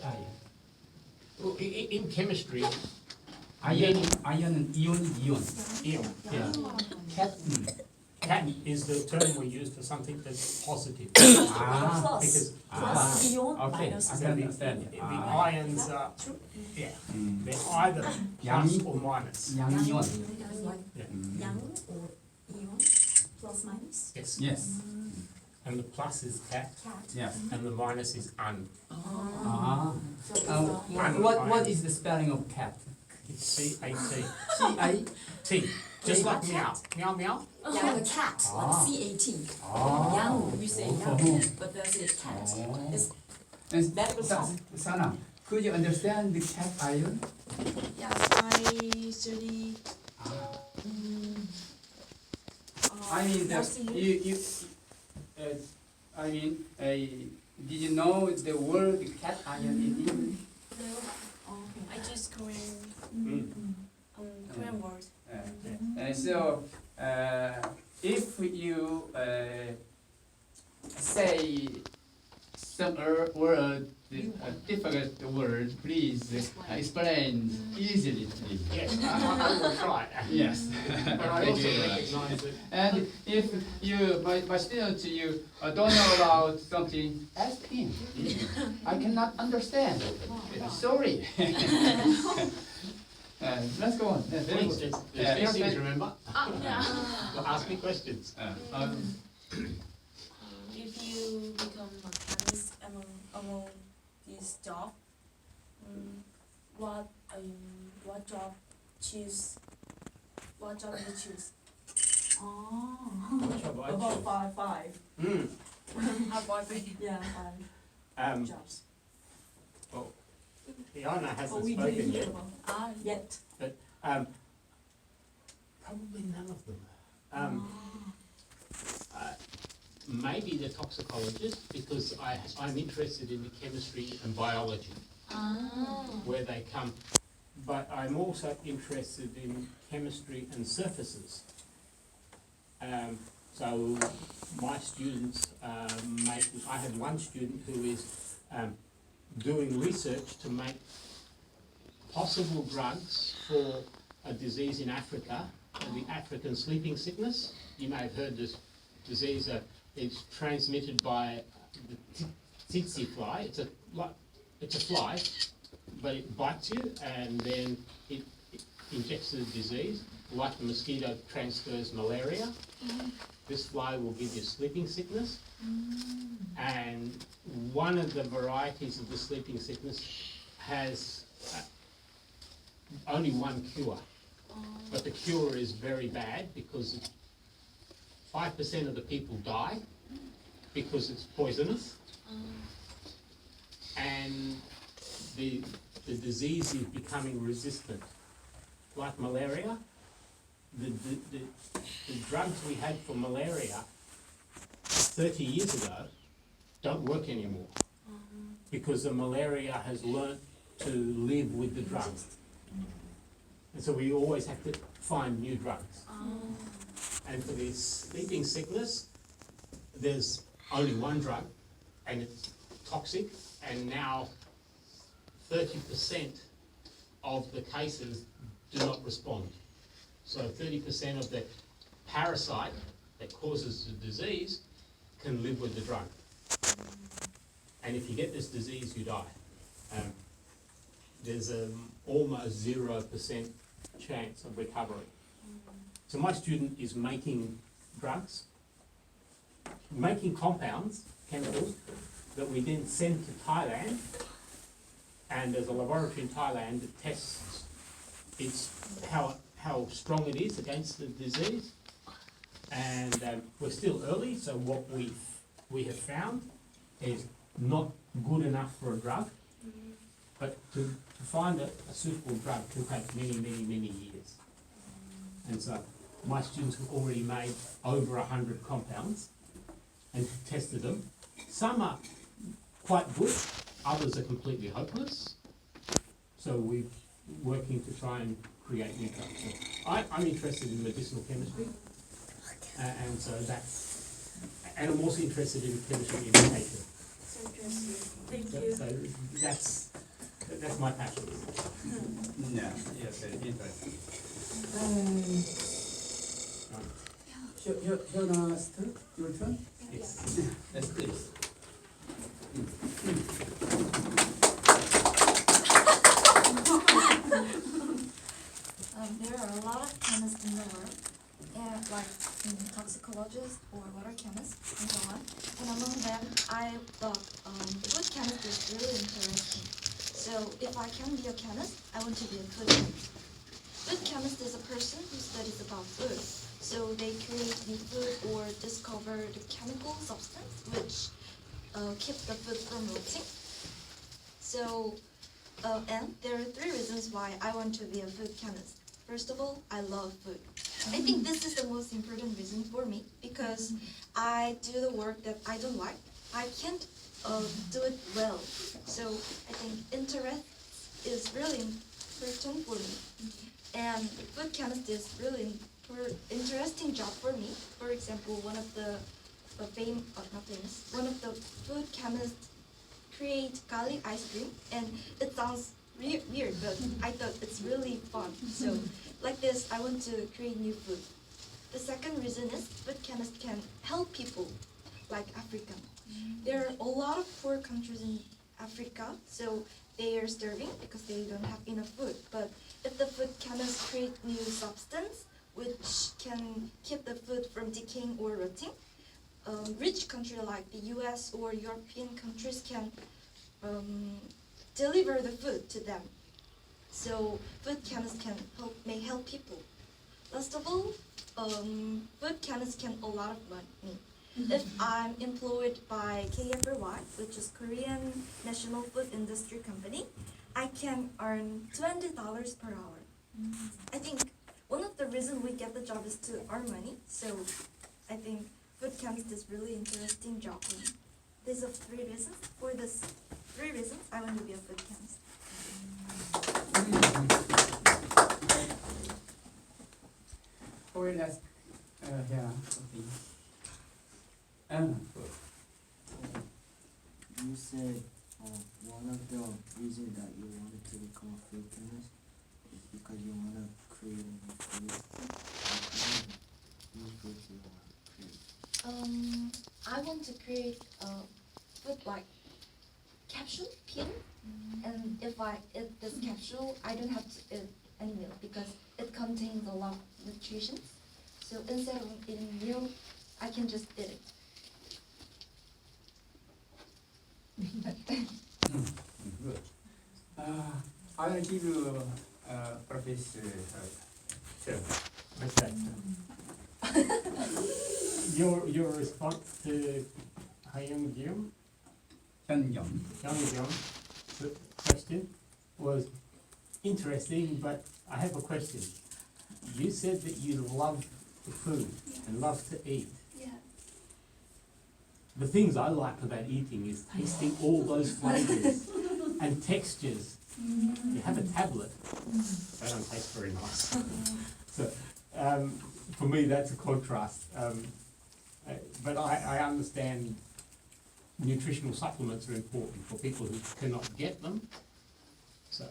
ion. In chemistry, Ion은 이온. ion. Yeah. Cat. Cat is the term we use for something that's positive. Ah. Because Plus ion Okay. minus I the, can understand. the ions are, yeah, they're either plus or minus. 양이온. Yeah. yang or ion plus minus Yes. Yes. And the plus is cat, cat. Yes. and the minus is un. Ah. So it's What is the spelling of cat? It's C-A-T. C-I. T. Just like meow. Meow meow. yeah, the cat like C-A-T. Ah. Yang we say yang, but there's a cat. It's And medical song. Sana, could you understand the cat ion? Yes, I study. I mean, did you know the word cat ion in English? I just Korean word. And so, if you say some word, difficult word, please explain easily, please. Yes, I will try. Yes. But I also recognize that And if you, my students, you don't know about something, ask him. I cannot understand. Sorry. Let's go on. Very please, good. there's these things, remember? Yeah. Well, ask me questions. If you become a chemist among this job, what job choose? What job you choose? What job I About choose? five. How boyfriend? Yeah, five Um, jobs. Iana hasn't We spoken didn't yet. yet. Probably none of them. Maybe the toxicologist, because I'm interested in the chemistry and biology, where they come. But I'm also interested in chemistry and surfaces. So my students I have one student who is doing research to make possible drugs for a disease in Africa, the African sleeping sickness. You may have heard this disease. It's transmitted by the tsetse fly. It's a fly, but it bites you and then it injects the disease. Like the mosquito transfers malaria, this fly will give you sleeping sickness. And one of the varieties of the sleeping sickness has only one cure. But the cure is very bad because 5% of the people die because it's poisonous. And the disease is becoming resistant. Like malaria, the drugs we had for malaria 30 years ago don't work anymore because the malaria has learnt to live with the drugs. And so we always have to find new drugs. And for the sleeping sickness, there's only one drug and it's toxic, and now 30% of the cases do not respond. So 30% of the parasite that causes the disease can live with the drug. And if you get this disease, you die. There's almost 0% chance of recovery. So my student is making drugs, making compounds, chemicals, that we then send to Thailand, and there's a laboratory in Thailand that tests how strong it is against the disease. And we're still early, so what we have found is not good enough for a drug, but to find a suitable drug can take many, many, many years. And so my students have already made over 100 compounds and tested them. Some are quite good, others are completely hopeless. So we're working to try and create new drugs. So I'm interested in medicinal chemistry, and so and I'm also interested in chemistry education. So interesting. Thank you. So that's That's my passion. Yeah, yes, very interesting. Fiona, start your turn. Yes. Yes, please. There are a lot of chemists in the world, and like toxicologists or water chemists and so on. And among them, I thought food chemist is really interesting. So if I can be a chemist, I want to be a food chemist. Food chemist is a person who studies about food. So they create new food or discover the chemical substance which keep the food from rotting. So, and there are 3 reasons why I want to be a food chemist. First of all, I love food. I think this is the most important reason for me because I do the work that I don't like. I can't do it well. So I think interest is really important for me. And food chemist is really interesting job for me. For example, one of the one of the food chemists create garlic ice cream, and it sounds weird, but I thought it's really fun. So like this, I want to create new food. The second reason is food chemists can help people like Africa. There are a lot of poor countries in Africa, so they are starving because they don't have enough food. But if the food chemists create new substance which can keep the food from decaying or rotting, rich countries like the US or European countries can deliver the food to them. So food chemists may help people. Last of all, food chemists can earn a lot of money. If I'm employed by KFRY, which is Korean National Food Industry Company, I can earn $20 per hour. I think one of the reasons we get the job is to earn money. So I think food chemist is really interesting job for me. These are 3 reasons. For this 3 reasons, I want to be a food chemist. Well, that's, yeah, okay. You said one of the reasons that you wanted to become a food chemist is because you want to create a new food. What kind of new foods do you want to create? I want to create food like capsule pill, and if I eat this capsule, I don't have to eat any milk because it contains a lot of nutrition. So instead of eating milk, I can just eat it. Good. I will give you Professor turn. Okay. Your response to Hyung-Gyum the question was interesting, but I have a question. You said that you love the food and love to eat. Yeah. The things I like about eating is tasting all those flavors and textures. You have a tablet, they don't taste very nice. So for me, that's a contrast. But I understand nutritional supplements are important for people who cannot get them. So.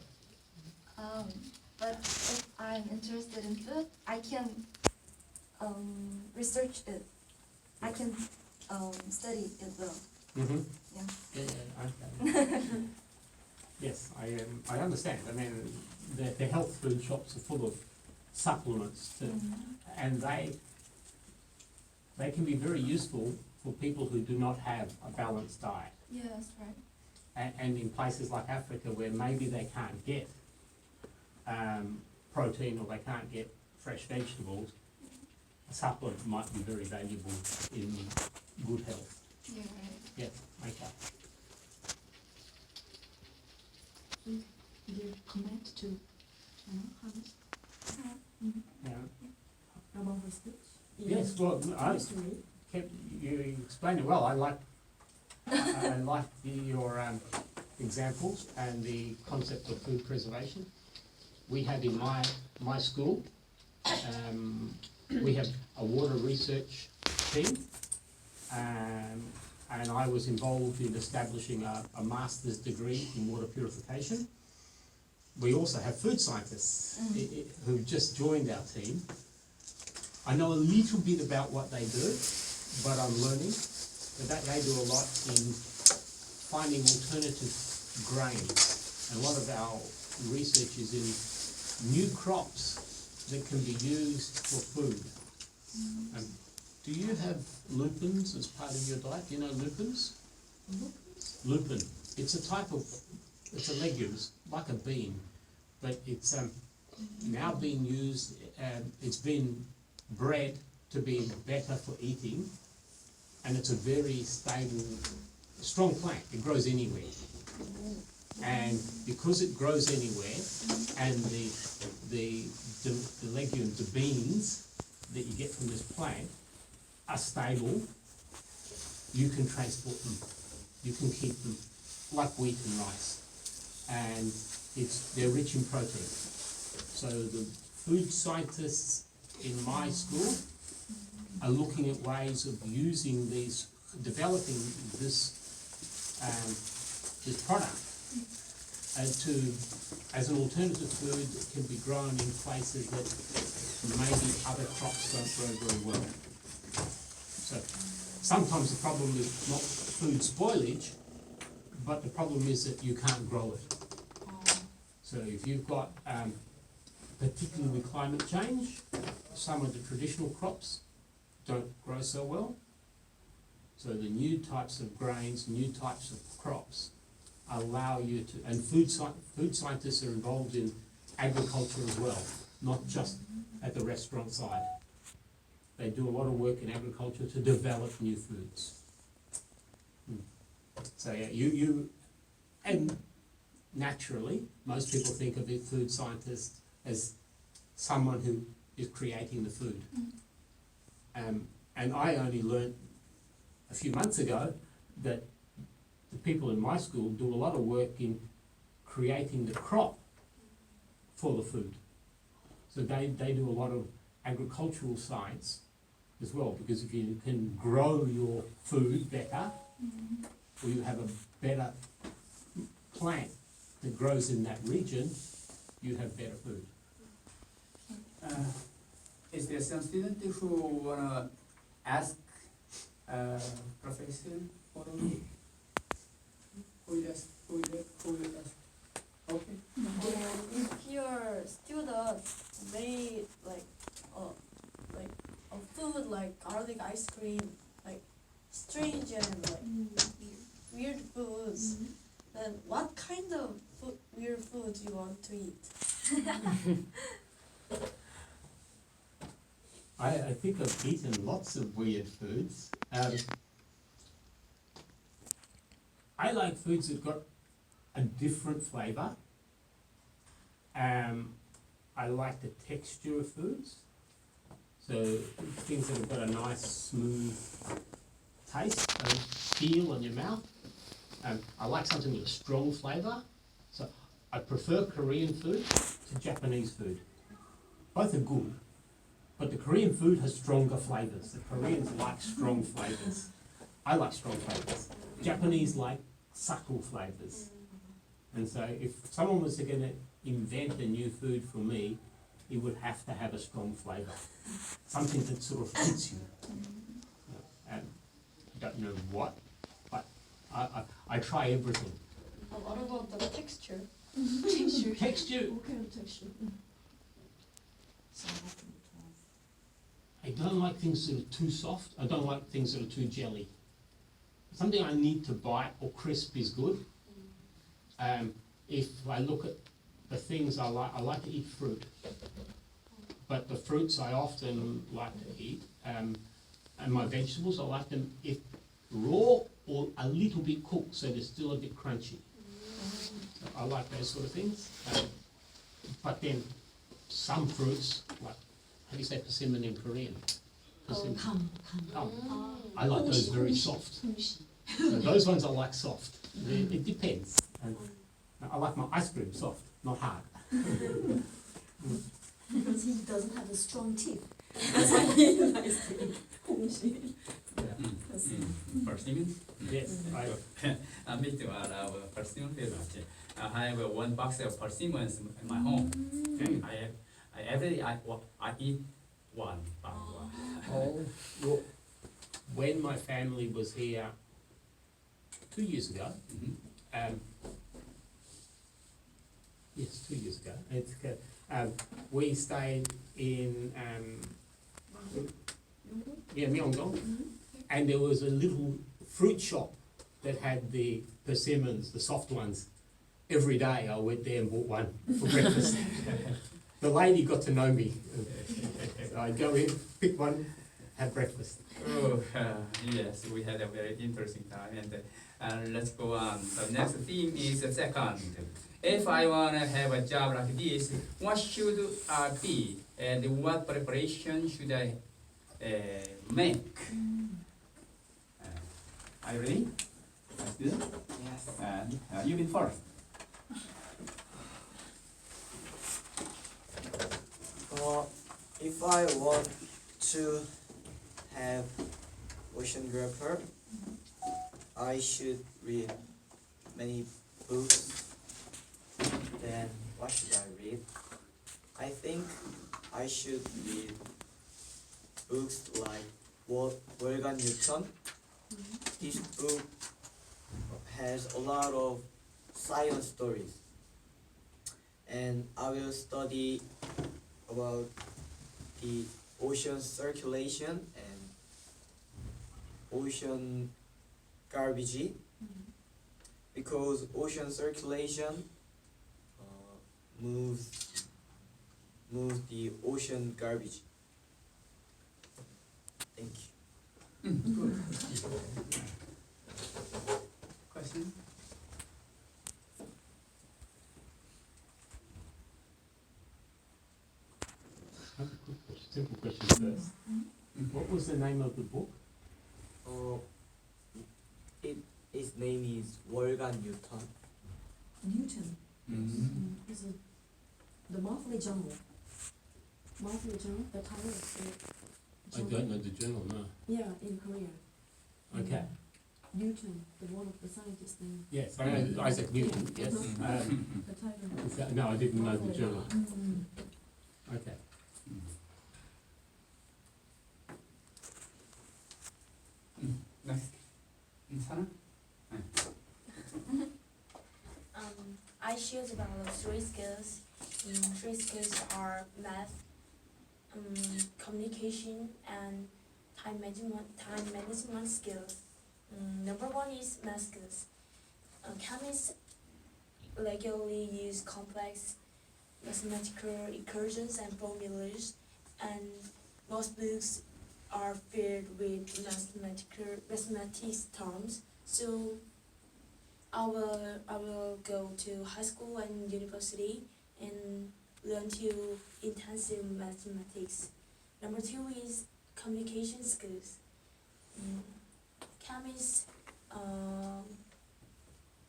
But if I'm interested in food, I can research it. I can study it well. Mm-hmm. Yeah. Yeah, okay. Yes, I understand. I mean, the health food shops are full of supplements too, and they can be very useful for people who do not have a balanced diet. Yeah, that's right. And in places like Africa where maybe they can't get protein or they can't get fresh vegetables, a supplement might be very valuable in good health. Yeah, right. Yes, okay. Your comment to Hans Yeah. about her speech? Yes, well, you explained it well. I like your examples and the concept of food preservation. We have in my school, we have a water research team, and I was involved in establishing a master's degree in water purification. we also have food scientists who just joined our team. I know a little bit about what they do, but I'm learning. But they do a lot in finding alternative grains. And a lot of our research is in new crops that can be used for food. Do you have lupins as part of your diet? Do you know lupins? Lupin. It's a type of, it's a legume, it's like a bean, but it's now being used, it's been bred to be better for eating, and it's a very stable, strong plant. It grows anywhere. And because it grows anywhere, and the legumes, the beans that you get from this plant are stable, you can transport them. You can keep them like wheat and rice. And they're rich in protein. So the food scientists in my school are looking at ways of using these, developing this product as an alternative food that can be grown in places that maybe other crops don't grow very well. So sometimes the problem is not food spoilage, but the problem is that you can't grow it. So if you've got, particularly with climate change, some of the traditional crops don't grow so well. So the new types of grains, new types of crops allow you to, and food scientists are involved in agriculture as well, not just at the restaurant side. They do a lot of work in agriculture to develop new foods. So yeah, and naturally, most people think of a food scientist as someone who is creating the food. And I only learned a few months ago that the people in my school do a lot of work in creating the crop for the food. So they do a lot of agricultural science as well, because if you can grow your food better, or you have a better plant that grows in that region, you have better food. Is there some student who wanna ask Professor for me? Who will ask? Okay. If your students made like a food like garlic ice cream, like strange and like weird foods, then what kind of weird food do you want to eat? I think I've eaten lots of weird foods. I like foods that got a different flavour. I like the texture of foods. So things that have got a nice smooth taste and feel in your mouth. I like something with a strong flavour. So I prefer Korean food to Japanese food. Both are good, but the Korean food has stronger flavours. The Koreans like strong flavours. I like strong flavours. Japanese like subtle flavours. And so if someone was going to invent a new food for me, it would have to have a strong flavour. Something that sort of fits you. I don't know what, but I try everything. What about the texture? Texture, What kind of texture? I don't like things that are too soft. I don't like things that are too jelly. Something I need to bite or crisp is good. If I look at the things I like to eat fruit. But the fruits I often like to eat, and my vegetables, I like them if raw or a little bit cooked, so they're still a bit crunchy. So I like those sort of things. But then some fruits, like, how do you say persimmon in Korean? Persimmon. I like those very soft. So those ones I like soft. It depends. And I like my ice cream soft, not hard. Because he doesn't have a strong teeth. That's why he likes to eat. Yeah. Persimmon? Yes, Me too, I love persimmon very much. I have one box of persimmons in my home. I every day I eat one by one. Oh, well, when my family was here 2 years ago, Mhm. yes, 2 years ago, we stayed in, Myeongdong, and there was a little fruit shop that had the persimmons, the soft ones. Every day I went there and bought one for breakfast. The lady got to know me. So I'd go in, pick one, have breakfast. Oh, yes, we had a very interesting time, and let's go on. The next theme is the second. If I want to have a job like this, what should I be, and what preparation should I make? Are you ready? That's good. Yes. And you been first. If I want to have oceanographer, I should read many books. Then what should I read? I think I should read books like Wolfgang Newton. This book has a lot of science stories, and I will study about the ocean circulation and ocean garbage, because ocean circulation moves the ocean garbage. Thank you. Good. Question? I have a quick question, simple question first. What was the name of the book? His name is Wolfgang Newton. Newton Mm-hmm. is the monthly journal. Monthly journal, the title is the I don't know the journal, no. Yeah, in Korea. Okay. Newton, the one of the scientists name. Yes, I know Isaac Newton, yes. The title. Is that, no, I didn't know the Monthly. journal. Okay. Next. Sana? I should develop three skills. Three skills are math, communication, and time management skills. Number one is math skills. Chemists regularly use complex mathematical equations and formulas, and most books are filled with mathematics terms. So I will go to high school and university and learn to intensive mathematics. Number two is communication skills. Chemists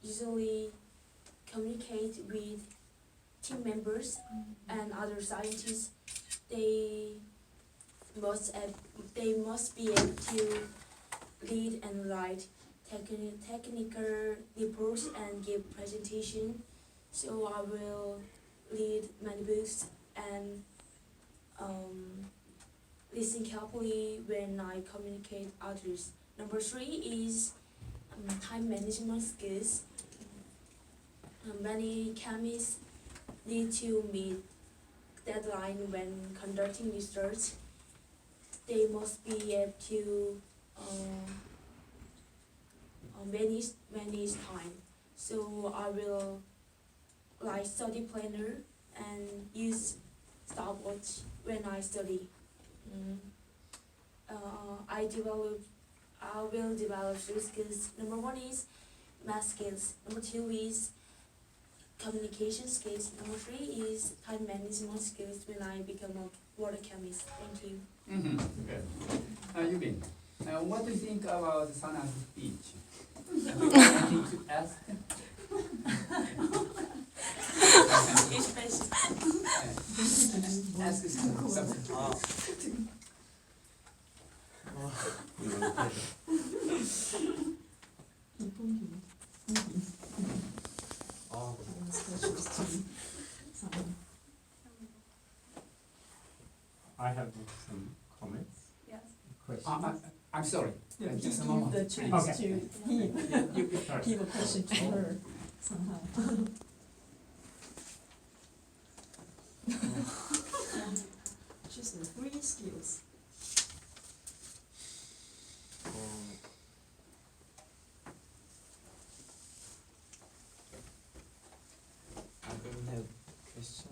usually communicate with team members and other scientists. They must be able to read and write technical reports and give presentation. So I will read many books and listen carefully when I communicate others. Number three is time management skills. Many chemists need to meet deadline when conducting research. They must be able to manage time. So I will like study planner and use stopwatch when I study. I will develop three skills. Number one is math skills. Number two is communication skills. Number three is time management skills when I become a water chemist. Thank you. Mm-hmm. Good. Yubin, what do you think about Sana's speech? Anything to ask? Ask something. some comments, Yes. questions? I'm sorry. Yeah, Just just a give moment. the chance Okay. to him, Sorry. give a question to her somehow. Just the 3 skills. I don't have question.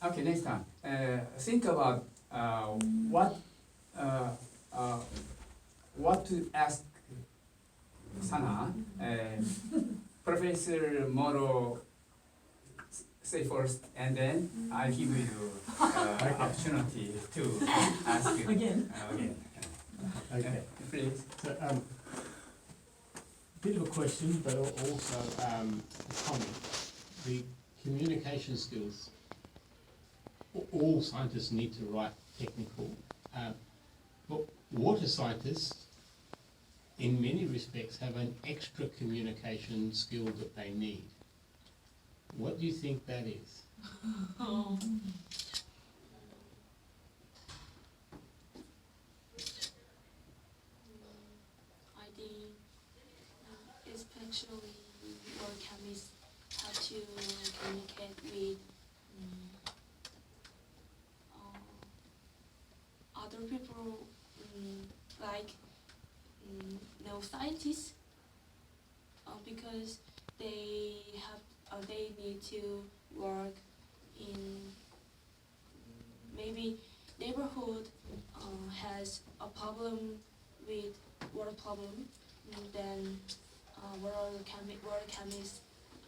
Okay, next time. Think about what to ask Sana. Professor Moro say first, and then I give you opportunity to ask Again. again. Okay. Please. So, bit of a question, but also a comment. The communication skills. All scientists need to write technical, but water scientists, in many respects, have an extra communication skill that they need. What do you think that is? I think especially for chemists have to communicate with other people like no scientists because they need to work in maybe neighborhood has a problem with water problem, then water chemists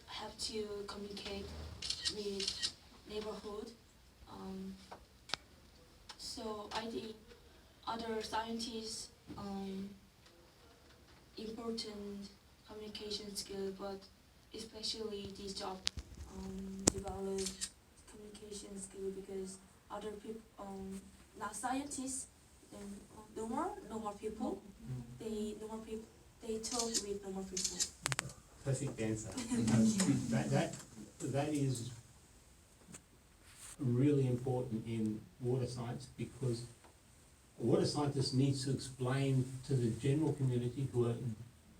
have to communicate with neighborhood. So I think other scientists important communication skill, but especially this job develop communication skill because other people not scientists then normal people they talk with normal people. Perfect answer. That is really important in water science because a water scientist needs to explain to the general community who are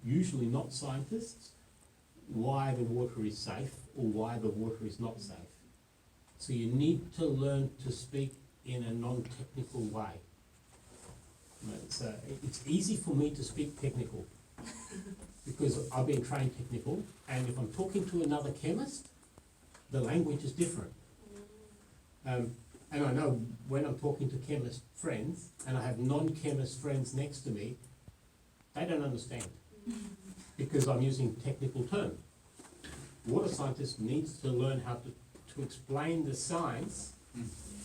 usually not scientists why the water is safe or why the water is not safe. So you need to learn to speak in a non-technical way. It's easy for me to speak technical because I've been trained technical, and if I'm talking to another chemist, the language is different. And I know when I'm talking to chemist friends, and I have non-chemist friends next to me, they don't understand because I'm using technical terms. Water scientists needs to learn how to explain the science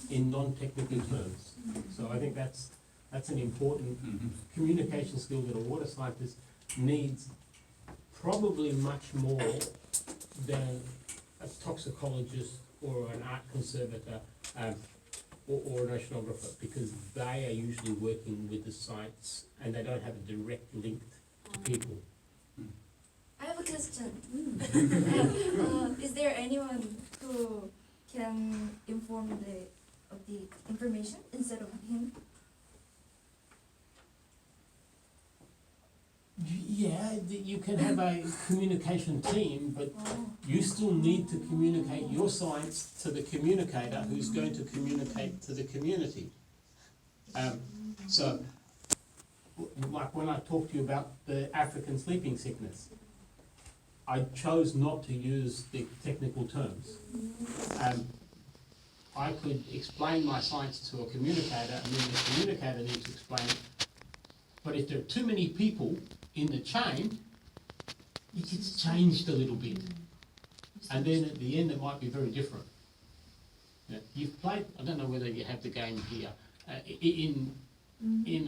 in non-technical terms. So I think that's an important communication skill that a water scientist needs probably much more than a toxicologist or an art conservator or an oceanographer, because they are usually working with the science and they don't have a direct link to people. I have a question. Is there anyone who can inform of the information instead of him? Yeah, you can have a communication team, but you still need to communicate your science to the communicator who's going to communicate to the community. So, like when I talked to you about the African sleeping sickness, I chose not to use the technical terms. I could explain my science to a communicator, and then the communicator needs to explain it. But if there are too many people in the chain, it gets changed a little bit. And then at the end it might be very different. Yeah, you've played, I don't know whether you have the game here. In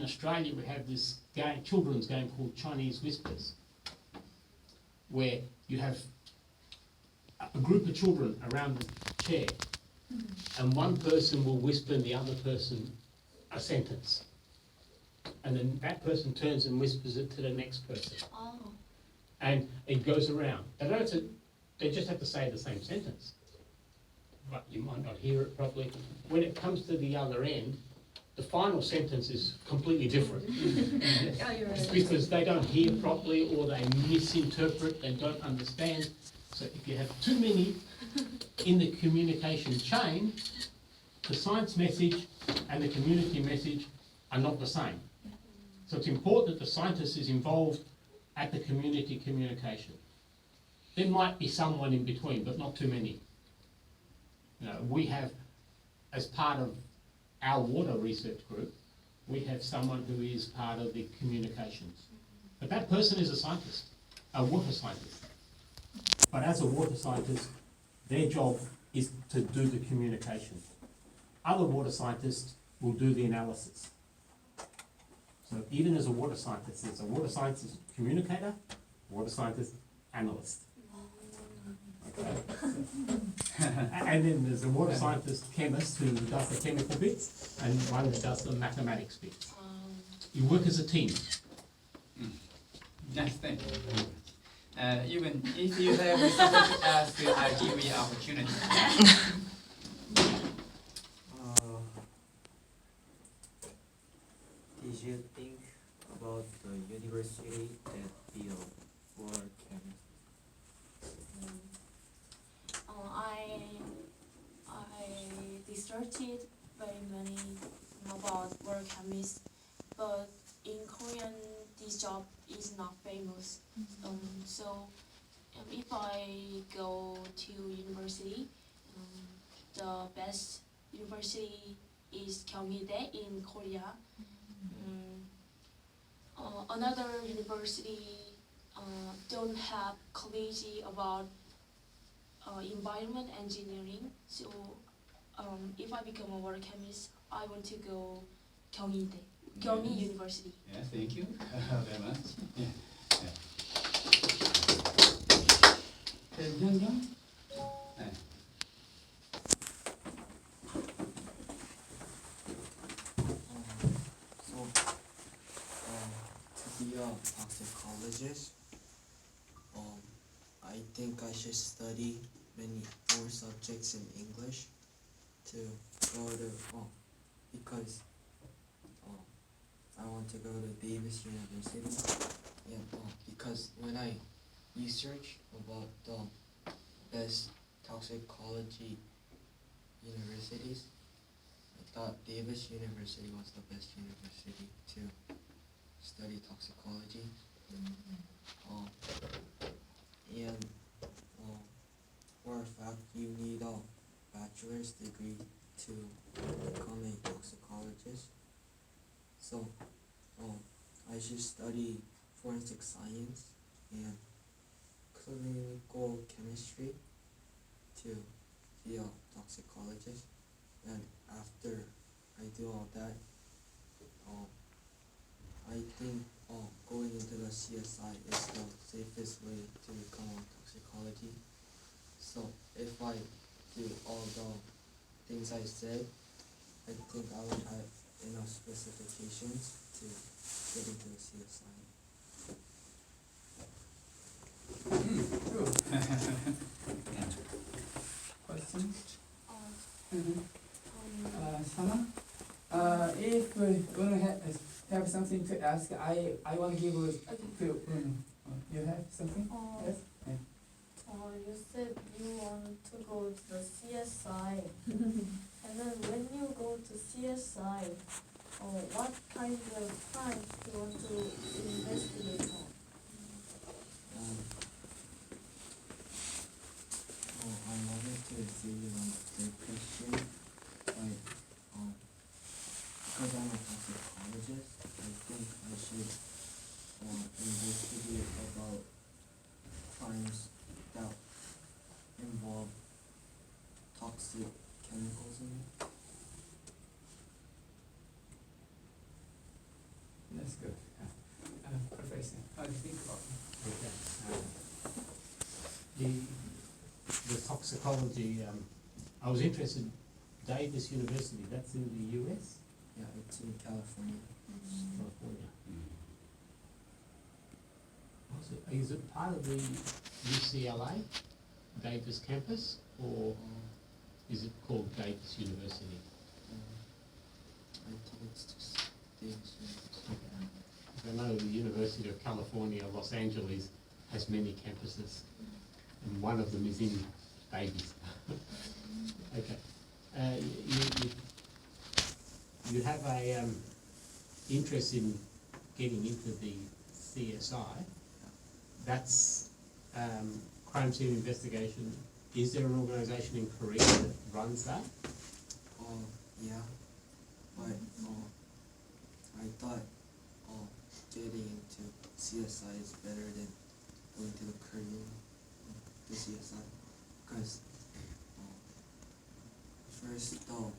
Australia we have this game, children's game called Chinese Whispers, where you have a group of children around the chair, and one person will whisper the other person a sentence. and then that person turns and whispers it to the next person. Oh. And it goes around. They just have to say the same sentence, but you might not hear it properly. When it comes to the other end, the final sentence is completely different. Yeah, you're right. Because they don't hear properly, or they misinterpret and don't understand. So if you have too many in the communication chain, the science message and the community message are not the same. So it's important that the scientist is involved at the community communication. There might be someone in between, but not too many. You know, we have, as part of our water research group, we have someone who is part of the communications. But that person is a scientist, a water scientist. But as a water scientist, their job is to do the communication. Other water scientists will do the analysis. So even as a water scientist, there's a water scientist communicator, water scientist analyst. Okay. And then there's a water scientist chemist who does the chemical bits, and one that does the mathematics bits. You work as a team. Nice, thank you. Even if you have something to ask, I'll give you opportunity. Did you think about the university that built water chemistry? I researched very many about water chemists, but in Korean this job is not famous. So if I go to university, the best university is Kyunghee in Korea. Another university don't have college about environment engineering. So if I become a water chemist, I want to go Kyunghee University. Yeah, thank you very much. Yeah. Yeah. To be a toxicologist, I think I should study many more subjects in English to go to, because I want to go to Davis University. Yeah, because when I researched about the best toxicology universities, I thought Davis University was the best university to study toxicology. And for a fact, you need a bachelor's degree to become a toxicologist. So I should study forensic science and clinical chemistry to be a toxicologist. And after I do all that, I think going into the CSI is the safest way to become a toxicology. So if I do all the things I said, I think I would have enough specifications to get into the CSI. Question? Um, Sana? If we want to have something to ask, I want to give to you have something? Yes? You said you want to go to the CSI, and then when you go to CSI, what kind of crimes do you want to investigate on? I wanted to see the question, but because I'm a toxicologist, I think I should investigate about crimes that involve toxic chemicals in it. That's good. Professor, how do you think about it? The toxicology, I was interested, Davis University, that's in the US? Yeah, it's in California. California. Is it part of the UCLA Davis campus, or is it called Davis University? I think it's just Davis University. I know the University of California, Los Angeles, has many campuses, and one of them is in Davis. Okay. You have a interest in getting into the CSI. That's crime scene investigation. Is there an organisation in Korea that runs that? Yeah, but I thought getting into CSI is better than going to the Korean the CSI, because first though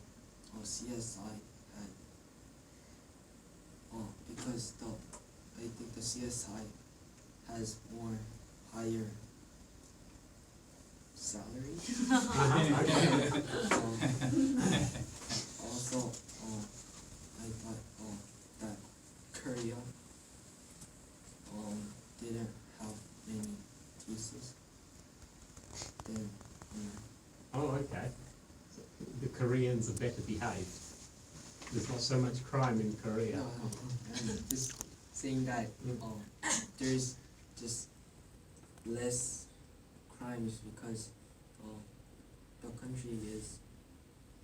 CSI had because I think the CSI has more higher salary. Also, I thought that Korea didn't have many cases. Then Oh, okay. So the Koreans are better behaved. There's not so much crime in Korea. no, I'm just saying that there's just less crimes because the country is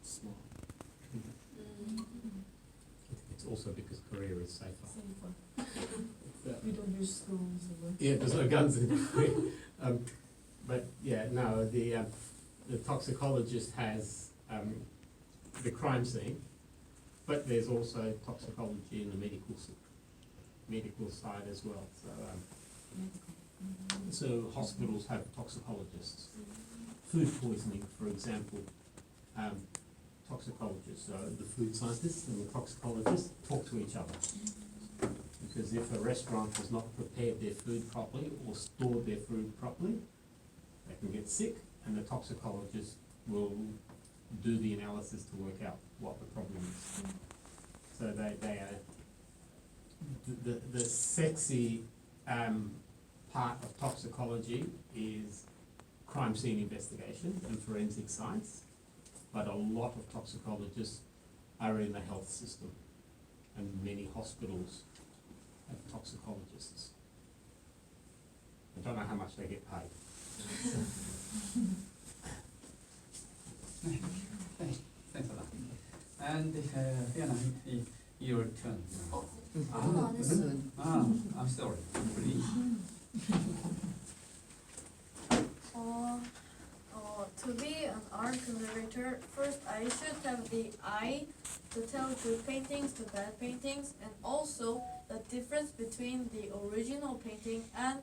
small. It's also because Korea is safer. Safer. We don't use stones or Yeah, there's no guns in Korea. But yeah, no, the toxicologist has the crime scene, but there's also toxicology in the medical side as well. So hospitals have toxicologists. Food poisoning, for example, toxicologists, so the food scientists and the toxicologists talk to each other. Because if a restaurant has not prepared their food properly or stored their food properly, they can get sick, and the toxicologist will do the analysis to work out what the problem is. So they are the sexy part of toxicology is crime scene investigation and forensic science, but a lot of toxicologists are in the health system, and many hospitals have toxicologists. I don't know how much they get paid. Thanks a lot. And Fiona, your turn. hold on, it's I'm sorry. Please. To be an art conservator, first I should have the eye to tell good paintings to bad paintings, and also the difference between the original painting and